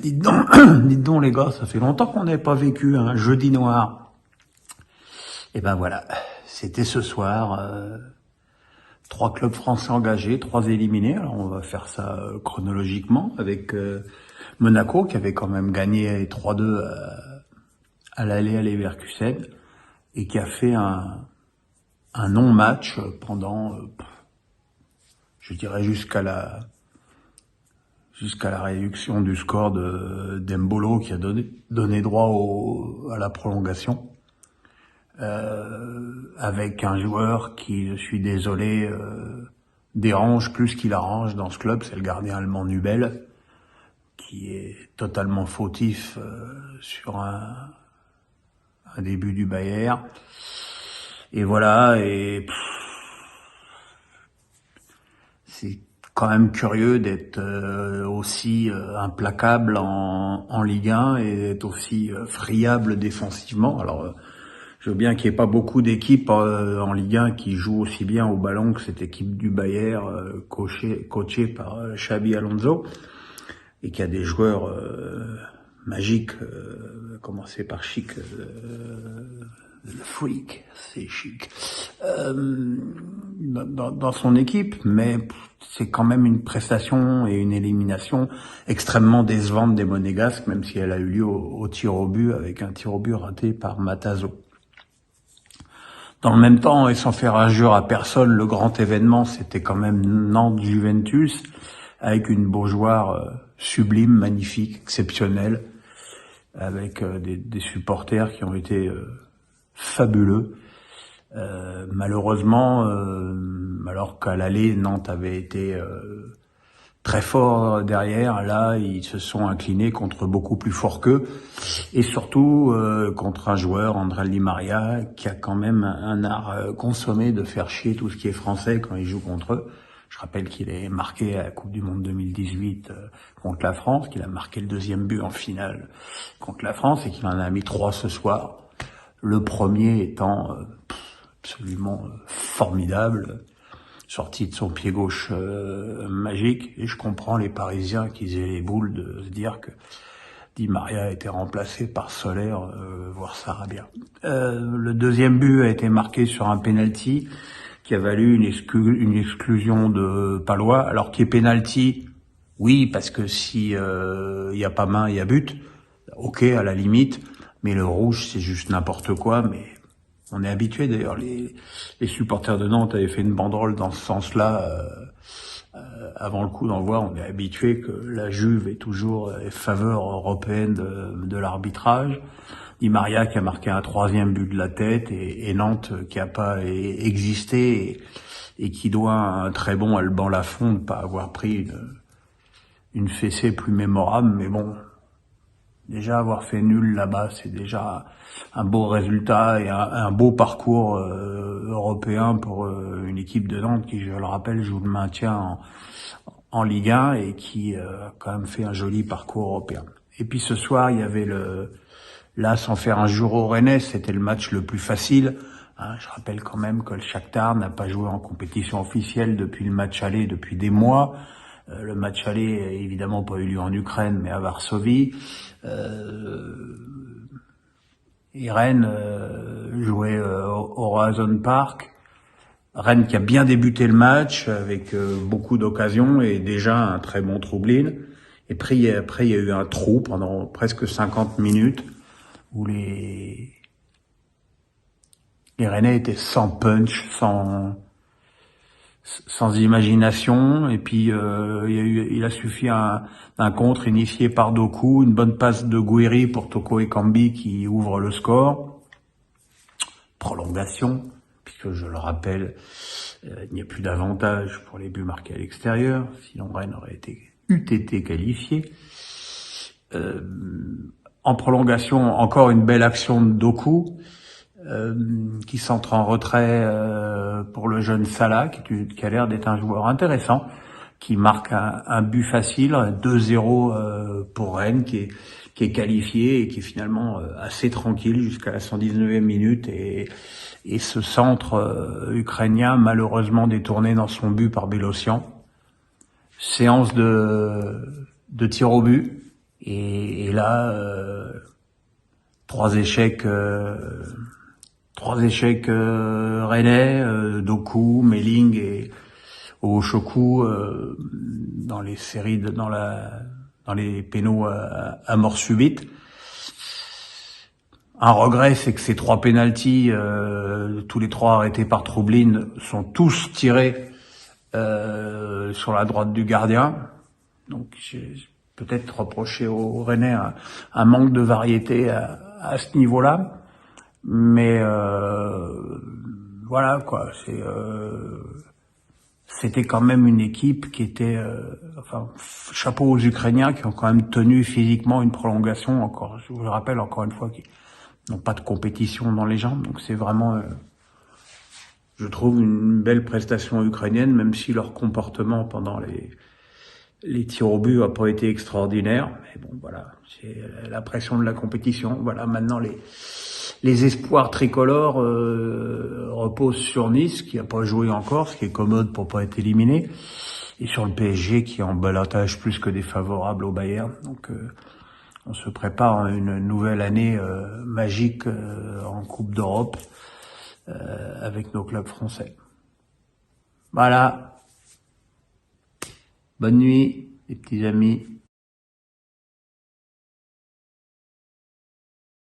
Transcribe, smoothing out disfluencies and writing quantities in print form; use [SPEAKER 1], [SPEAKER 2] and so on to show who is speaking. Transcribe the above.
[SPEAKER 1] Dites donc, dites donc les gars, ça fait longtemps qu'on n'avait pas vécu un jeudi noir. Et ben voilà, c'était ce soir, 3 clubs français engagés, 3 éliminés. Alors on va faire ça chronologiquement avec Monaco qui avait quand même gagné 3-2 à l'aller à Leverkusen et qui a fait un non-match pendant, je dirais jusqu'à la réduction du score d'Embolo qui a donné droit à la prolongation, avec un joueur qui, je suis désolé, dérange plus qu'il arrange dans ce club, c'est le gardien allemand Nübel, qui est totalement fautif sur un début du Bayern. Et voilà, c'est quand même curieux d'être aussi implacable en Ligue 1 et d'être aussi friable défensivement. Alors, je veux bien qu'il n'y ait pas beaucoup d'équipes en Ligue 1 qui jouent aussi bien au ballon que cette équipe du Bayern, coachée par Xabi Alonso, et qui a des joueurs magiques, à commencer par Chic, le freak, c'est Chic, dans son équipe, mais c'est quand même une prestation et une élimination extrêmement décevante des Monégasques, même si elle a eu lieu au tir au but, avec un tir au but raté par Matazo. Dans le même temps, et sans faire injure à personne, le grand événement, c'était quand même Nantes-Juventus, avec une Beaujoire sublime, magnifique, exceptionnelle, avec des supporters qui ont été fabuleux. Malheureusement, alors qu'à l'aller, Nantes avait été très fort derrière, là, ils se sont inclinés contre beaucoup plus fort qu'eux, et surtout contre un joueur, André Di Maria, qui a quand même un art consommé de faire chier tout ce qui est français quand il joue contre eux. Je rappelle qu'il est marqué à la Coupe du Monde 2018 contre la France, qu'il a marqué le 2e but en finale contre la France, et qu'il en a mis 3 ce soir. Le premier étant absolument formidable, sorti de son pied gauche magique. Et je comprends les Parisiens qui aient les boules de se dire que Di Maria a été remplacé par Soler, voire Sarabia. Le 2e but a été marqué sur un penalty qui a valu une exclusion de Palois. Alors qu'il y ait penalty, oui, parce que si y a pas main, il y a but. Ok, à la limite. Mais le rouge, c'est juste n'importe quoi. Mais on est habitué. D'ailleurs, les supporters de Nantes avaient fait une banderole dans ce sens-là avant le coup d'envoi. On est habitué que la Juve est toujours faveur européenne de l'arbitrage. Di Maria qui a marqué un 3e but de la tête, et Nantes qui a pas existé et qui doit un très bon Alban Lafont de pas avoir pris une fessée plus mémorable. Mais bon, déjà avoir fait nul là-bas, c'est déjà un beau résultat et un beau parcours européen pour une équipe de Nantes qui, je le rappelle, joue le maintien en Ligue 1 et qui a quand même fait un joli parcours européen. Et puis ce soir, il y avait là, sans faire un jour au Rennes, c'était le match le plus facile. Je rappelle quand même que le Shakhtar n'a pas joué en compétition officielle depuis le match aller, depuis des mois. Le match aller n'a évidemment pas eu lieu en Ukraine, mais à Varsovie. Et Rennes jouait au Horizon Park. Rennes qui a bien débuté le match avec beaucoup d'occasions et déjà un très bon Troublin. Et après, il y a eu un trou pendant presque 50 minutes où les Rennais étaient sans punch, sans imagination. Et puis il a suffi un contre initié par Doku, une bonne passe de Gouiri pour Toko Ekambi qui ouvre le score. Prolongation, puisque je le rappelle, il n'y a plus d'avantage pour les buts marqués à l'extérieur, sinon Rennes aurait été qualifié. En prolongation, encore une belle action de Doku, qui s'entre en retrait pour le jeune Salah, qui a l'air d'être un joueur intéressant, qui marque un but facile, 2-0 pour Rennes, qui est qualifié et qui est finalement assez tranquille jusqu'à la 119e minute. Et ce centre ukrainien, malheureusement détourné dans son but par Bélocian. Séance de tir au but. Et là, trois échecs rennais, Doku, Melling et Oshoku dans les séries, dans les pénaux à mort subite. Un regret, c'est que ces trois pénaltys, tous les trois arrêtés par Troublin, sont tous tirés sur la droite du gardien. Donc j'ai peut-être reproché au Rennais un manque de variété à ce niveau-là. Mais voilà quoi, c'était quand même une équipe qui était, enfin, chapeau aux Ukrainiens qui ont quand même tenu physiquement une prolongation. Encore, je vous le rappelle encore une fois, qui n'ont pas de compétition dans les jambes. Donc c'est vraiment, je trouve, une belle prestation ukrainienne, même si leur comportement pendant les tirs au but a pas été extraordinaire. Mais bon, voilà, c'est la pression de la compétition. Voilà, maintenant les espoirs tricolores reposent sur Nice, qui a pas joué encore, ce qui est commode pour pas être éliminé, et sur le PSG, qui est en balotage plus que défavorable au Bayern. Donc on se prépare à une nouvelle année magique en Coupe d'Europe avec nos clubs français. Voilà. Bonne nuit, les petits amis.